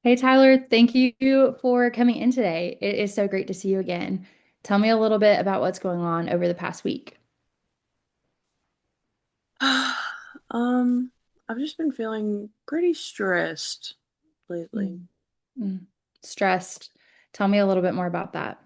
Hey Tyler, thank you for coming in today. It is so great to see you again. Tell me a little bit about what's going on over the past week. Um, I've just been feeling pretty stressed lately. Mm, mm. Stressed. Tell me a little bit more about that.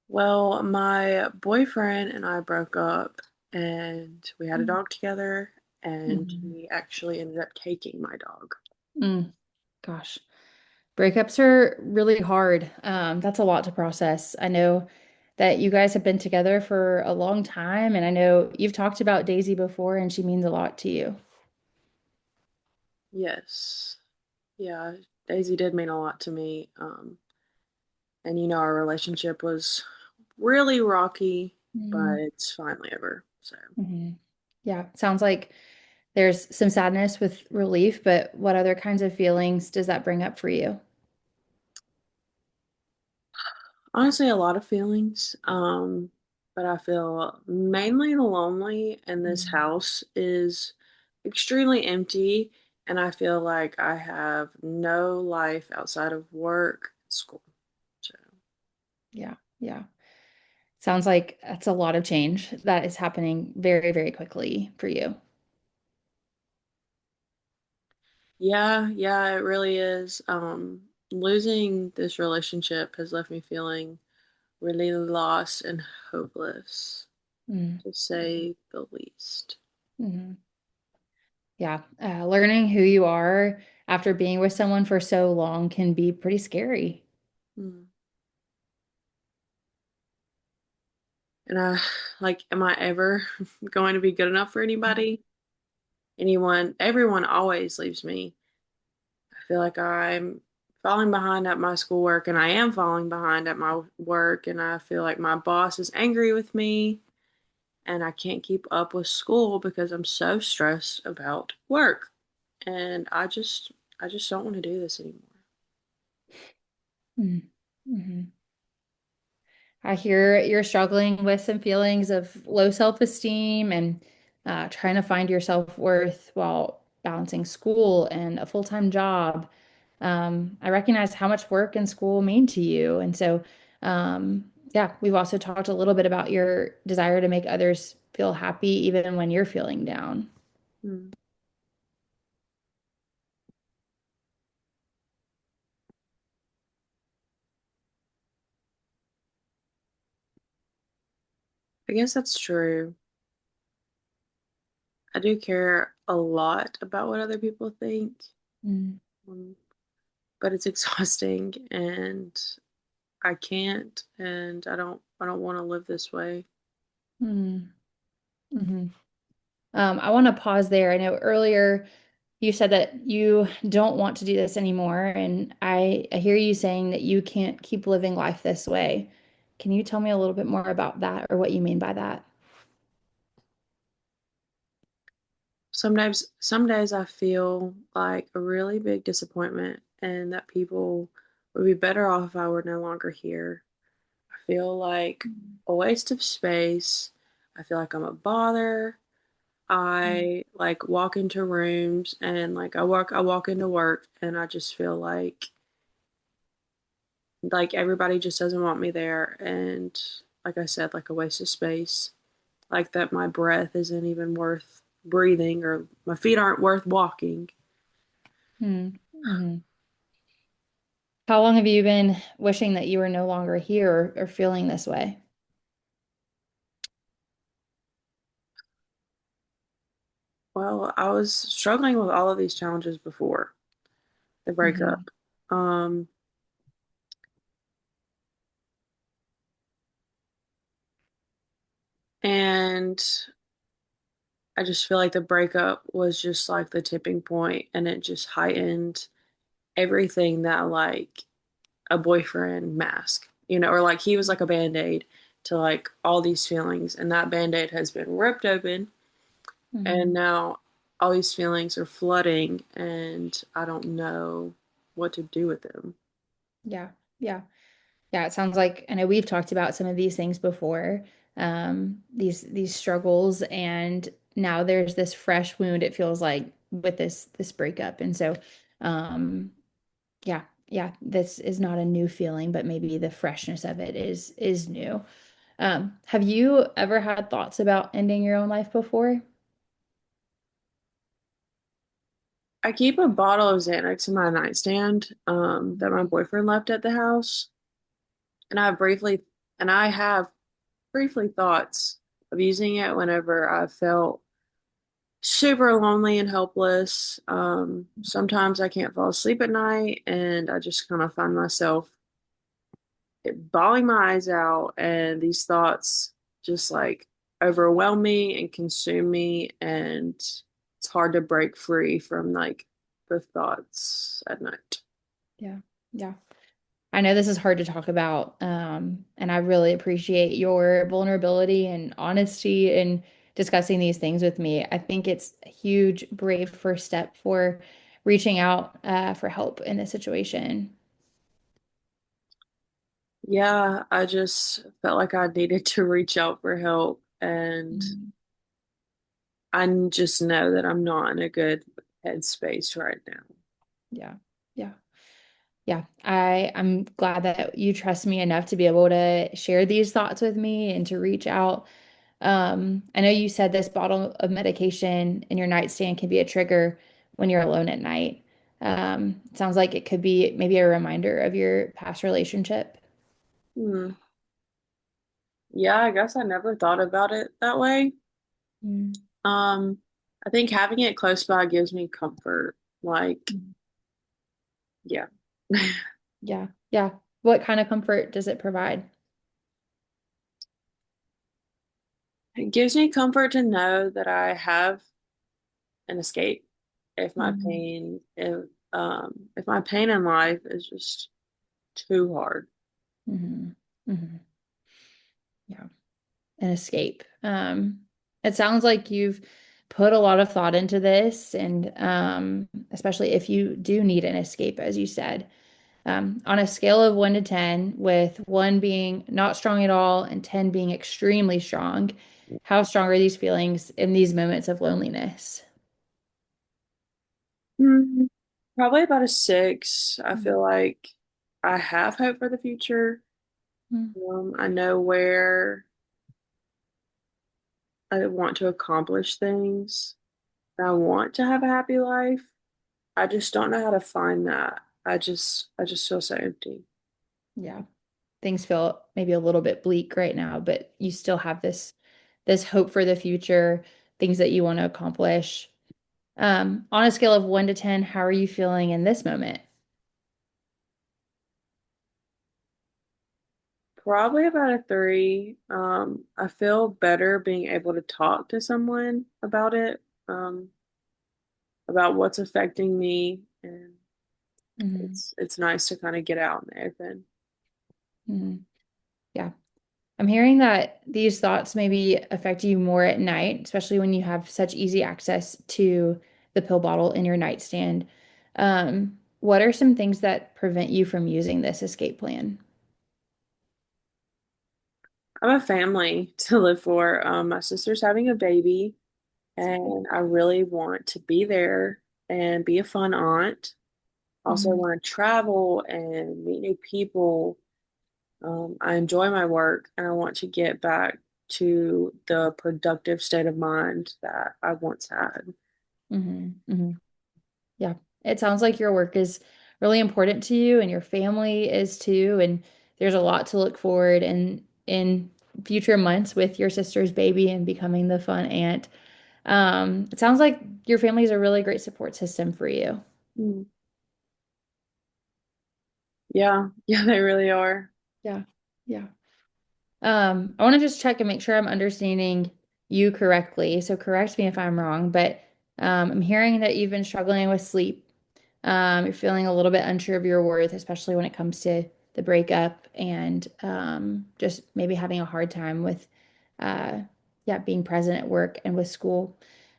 Well, my boyfriend and I broke up and we had a Mm, dog together and mhm, he actually ended up taking my dog. mm. Gosh, breakups are really hard. That's a lot to process. I know that you guys have been together for a long time, and I know you've talked about Daisy before, and she means a lot to you. Yes. Yeah, Daisy did mean a lot to me. And our relationship was really rocky, but Mm, it's finally over. So mhm. Yeah, sounds like there's some sadness with relief, but what other kinds of feelings does that bring up for you? honestly, a lot of feelings. But I feel mainly lonely, and this Mm. house is extremely empty, and I feel like I have no life outside of work, school. So, Yeah, yeah. Sounds like that's a lot of change that is happening very, very quickly for you. yeah, yeah, it really is. Losing this relationship has left me feeling really lost and hopeless, Mm. to say the least. Mhm. Yeah, learning who you are after being with someone for so long can be pretty scary. Mm. And am I ever going to be good enough for anybody? Everyone always leaves me. I feel like I'm falling behind at my schoolwork, and I am falling behind at my work, and I feel like my boss is angry with me, and I can't keep up with school because I'm so stressed about work. And I just don't want to do this anymore. Mm-hmm. I hear you're struggling with some feelings of low self-esteem and trying to find your self-worth while balancing school and a full-time job. I recognize how much work and school mean to you. And so, yeah, we've also talked a little bit about your desire to make others feel happy even when you're feeling down. Hmm. I guess that's true. I do care a lot about what other people think, Mm, um, but it's exhausting, and I can't, and I don't want to live this way. mm, mhm. I want to pause there. I know earlier you said that you don't want to do this anymore, and I hear you saying that you can't keep living life this way. Can you tell me a little bit more about that or what you mean by that? Sometimes, some days I feel like a really big disappointment and that people would be better off if I were no longer here. I feel like a waste of space. I feel like I'm a bother. I like walk into rooms and like I walk into work and I just feel like everybody just doesn't want me there, and like I said, like a waste of space. Like that my breath isn't even worth breathing or my feet aren't worth walking. Mm-hmm. How long have you been wishing that you were no longer here or feeling this way? Well, I was struggling with all of these challenges before the Hmm. breakup. Um, and I just feel like the breakup was just like the tipping point, and it just heightened everything that like a boyfriend mask, or like he was like a band-aid to like all these feelings, and that band-aid has been ripped open, and Hmm. now all these feelings are flooding, and I don't know what to do with them. Yeah, yeah. Yeah, it sounds like I know we've talked about some of these things before, these struggles, and now there's this fresh wound, it feels like, with this breakup. And so, um, yeah, yeah, this is not a new feeling, but maybe the freshness of it is new. Have you ever had thoughts about ending your own life before? I keep a bottle of Xanax in my nightstand, that my boyfriend left at the house, and I have briefly thoughts of using it whenever I felt super lonely and helpless. Sometimes I can't fall asleep at night, and I just kind of find myself bawling my eyes out, and these thoughts just like overwhelm me and consume me, and it's hard to break free from like the thoughts at night. Yeah. Yeah. I know this is hard to talk about, and I really appreciate your vulnerability and honesty in discussing these things with me. I think it's a huge, brave first step for reaching out, for help in this situation. Yeah, I just felt like I needed to reach out for help, and Mhm. I just know that I'm not in a good headspace right now. Yeah. Yeah. Yeah. I'm glad that you trust me enough to be able to share these thoughts with me and to reach out. I know you said this bottle of medication in your nightstand can be a trigger when you're alone at night. It sounds like it could be maybe a reminder of your past relationship. Hmm. Yeah, I guess I never thought about it that way. Mm, Um, I think having it close by gives me comfort. Like, mm. yeah. Yeah. Yeah. What kind of comfort does it provide? It gives me comfort to know that I have an escape if my Mm, pain if my pain in life is just too hard. mhm, mhm. Yeah. An escape. It sounds like you've put a lot of thought into this, and especially if you do need an escape, as you said. On a scale of 1 to 10, with 1 being not strong at all and 10 being extremely strong, how strong are these feelings in these moments of loneliness? Hmm, Probably about a 6. I feel Mm, like I have hope for the future. mm, I know where I want to accomplish things. I want to have a happy life. I just don't know how to find that. I just feel so empty. yeah, things feel maybe a little bit bleak right now, but you still have this hope for the future, things that you want to accomplish. On a scale of 1 to 10, how are you feeling in this moment? Probably about a 3. I feel better being able to talk to someone about what's affecting me, and Mhm, it's nice to kind of get out in the open. mhm. Yeah. I'm hearing that these thoughts maybe affect you more at night, especially when you have such easy access to the pill bottle in your nightstand. What are some things that prevent you from using this escape plan? I have a family to live for. My sister's having a baby, and I really want to be there and be a fun aunt. Also Mhm, want to travel and meet new people. I enjoy my work, and I want to get back to the productive state of mind that I once had. mhm, mhm. Yeah. It sounds like your work is really important to you and your family is too. And there's a lot to look forward in future months with your sister's baby and becoming the fun aunt. It sounds like your family is a really great support system for you. Mm. Yeah, yeah, they really are. Yeah. Yeah. I want to just check and make sure I'm understanding you correctly. So correct me if I'm wrong, but I'm hearing that you've been struggling with sleep. You're feeling a little bit unsure of your worth, especially when it comes to the breakup and just maybe having a hard time with, yeah, being present at work and with school.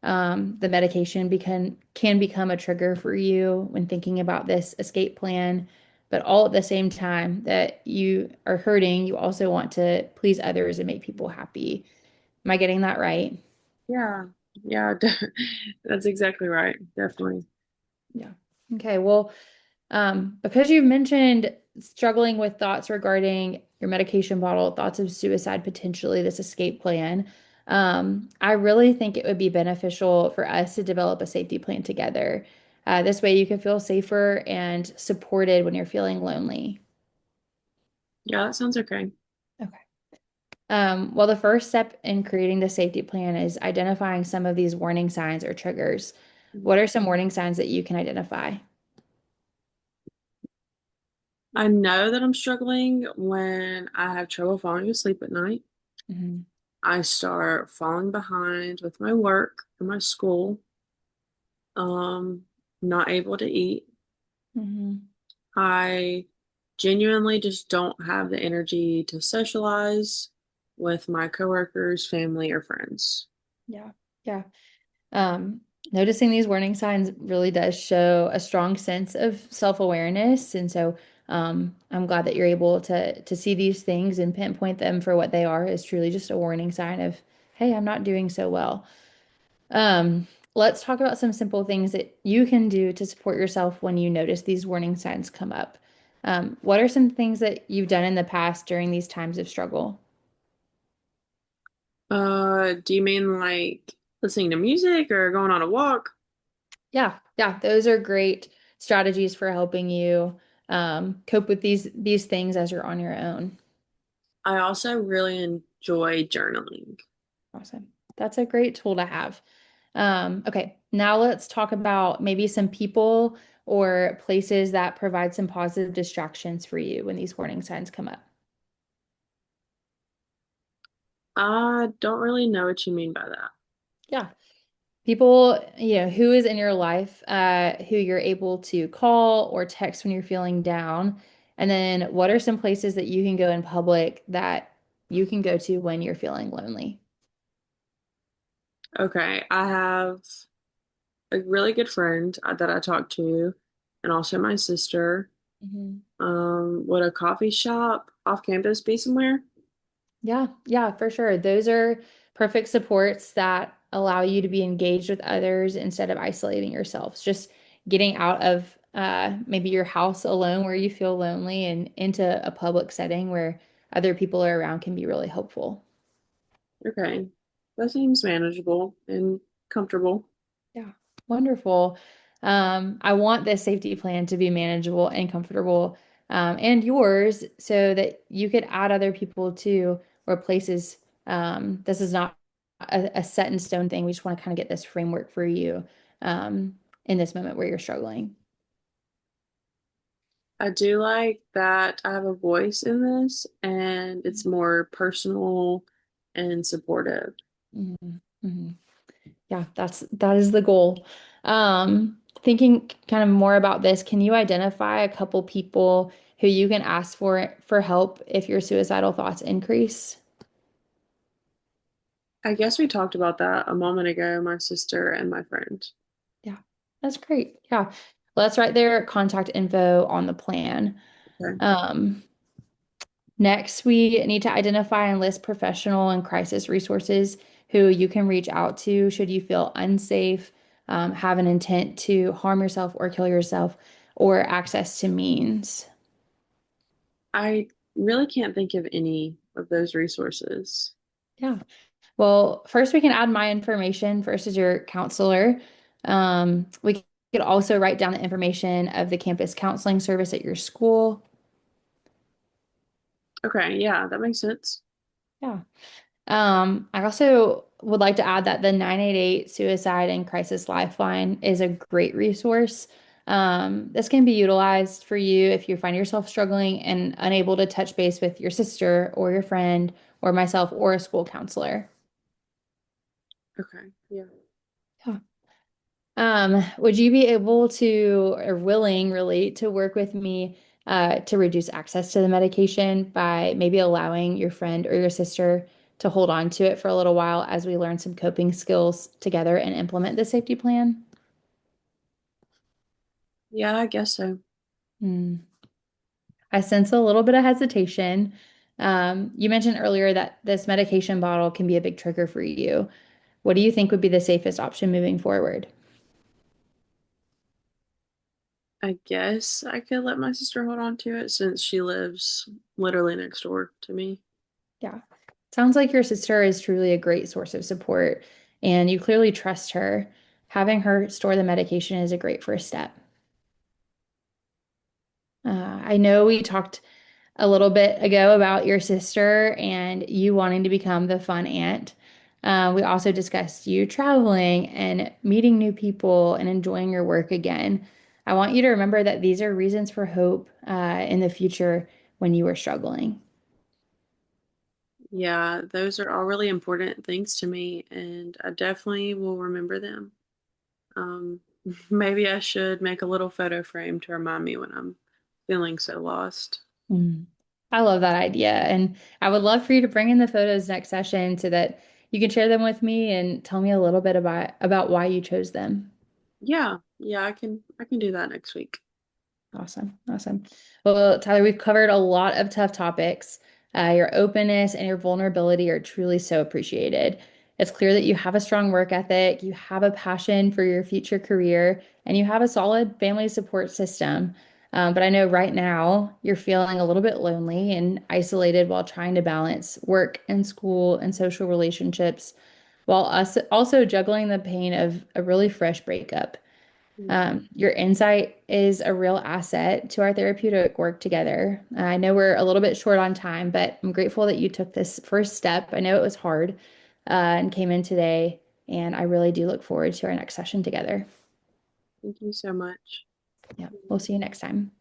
The medication can become a trigger for you when thinking about this escape plan, but all at the same time that you are hurting, you also want to please others and make people happy. Am I getting that right? Yeah. Yeah, that's exactly right. Definitely. Yeah. Okay. Well, because you've mentioned struggling with thoughts regarding your medication bottle, thoughts of suicide, potentially this escape plan, I really think it would be beneficial for us to develop a safety plan together. This way you can feel safer and supported when you're feeling lonely. Yeah, that sounds okay. Okay. Well, the first step in creating the safety plan is identifying some of these warning signs or triggers. What are some warning signs that you can identify? I know that I'm struggling when I have trouble falling asleep at night. Hmm. I start falling behind with my work and my school. Not able to eat. Hmm. I genuinely just don't have the energy to socialize with my coworkers, family, or friends. Yeah. Yeah. Um, Noticing these warning signs really does show a strong sense of self-awareness. And so I'm glad that you're able to see these things and pinpoint them for what they are is truly just a warning sign of, hey, I'm not doing so well. Um, let's talk about some simple things that you can do to support yourself when you notice these warning signs come up. What are some things that you've done in the past during these times of struggle? Do you mean like listening to music or going on a walk? Yeah, yeah, those are great strategies for helping you cope with these things as you're on your own. I also really enjoy journaling. Awesome. That's a great tool to have. Okay, now let's talk about maybe some people or places that provide some positive distractions for you when these warning signs come up. I don't really know what you mean by that. Yeah. People, who is in your life, who you're able to call or text when you're feeling down. And then what are some places that you can go in public that you can go to when you're feeling lonely? Okay, I have a really good friend that I talk to, and also my sister. Mhm. Would a coffee shop off campus be somewhere? Yeah, yeah, for sure. Those are perfect supports that allow you to be engaged with others instead of isolating yourselves. Just getting out of maybe your house alone where you feel lonely and into a public setting where other people are around can be really helpful. Okay, that seems manageable and comfortable. Yeah, wonderful. I want this safety plan to be manageable and comfortable, and yours so that you could add other people to or places. This is not a set in stone thing. We just want to kind of get this framework for you in this moment where you're struggling. I do like that I have a voice in this and it's more personal and supportive. Mhm, mhm. Yeah, that is the goal. Thinking kind of more about this, can you identify a couple people who you can ask for help if your suicidal thoughts increase? I guess we talked about that a moment ago, my sister and my friend. Yeah, that's great. Yeah. Well, that's right there, contact info on the plan. Okay. Um, Next, we need to identify and list professional and crisis resources who you can reach out to should you feel unsafe, have an intent to harm yourself or kill yourself, or access to means. I really can't think of any of those resources. Yeah. Well, first we can add my information first as your counselor. We could also write down the information of the campus counseling service at your school. Okay, yeah, that makes sense. Yeah. I also would like to add that the 988 Suicide and Crisis Lifeline is a great resource. This can be utilized for you if you find yourself struggling and unable to touch base with your sister or your friend or myself or a school counselor. Okay, yeah. Yeah. Would you be able to or willing really to work with me to reduce access to the medication by maybe allowing your friend or your sister to hold on to it for a little while as we learn some coping skills together and implement the safety plan? Yeah, I guess so. Hmm. I sense a little bit of hesitation. You mentioned earlier that this medication bottle can be a big trigger for you. What do you think would be the safest option moving forward? I guess I could let my sister hold on to it since she lives literally next door to me. Yeah. Sounds like your sister is truly a great source of support, and you clearly trust her. Having her store the medication is a great first step. I know we talked a little bit ago about your sister and you wanting to become the fun aunt. We also discussed you traveling and meeting new people and enjoying your work again. I want you to remember that these are reasons for hope in the future when you are struggling. Yeah, those are all really important things to me, and I definitely will remember them. Um, maybe I should make a little photo frame to remind me when I'm feeling so lost. Mm. I love that idea. And I would love for you to bring in the photos next session so that you can share them with me and tell me a little bit about why you chose them. Yeah, yeah, I can do that next week. Awesome. Awesome. Well, Tyler, we've covered a lot of tough topics. Your openness and your vulnerability are truly so appreciated. It's clear that you have a strong work ethic, you have a passion for your future career, and you have a solid family support system. But I know right now you're feeling a little bit lonely and isolated while trying to balance work and school and social relationships, while us also juggling the pain of a really fresh breakup. Mm. Your insight is a real asset to our therapeutic work together. I know we're a little bit short on time, but I'm grateful that you took this first step. I know it was hard, and came in today, and I really do look forward to our next session together. Thank you so much. Yeah, we'll see you next time.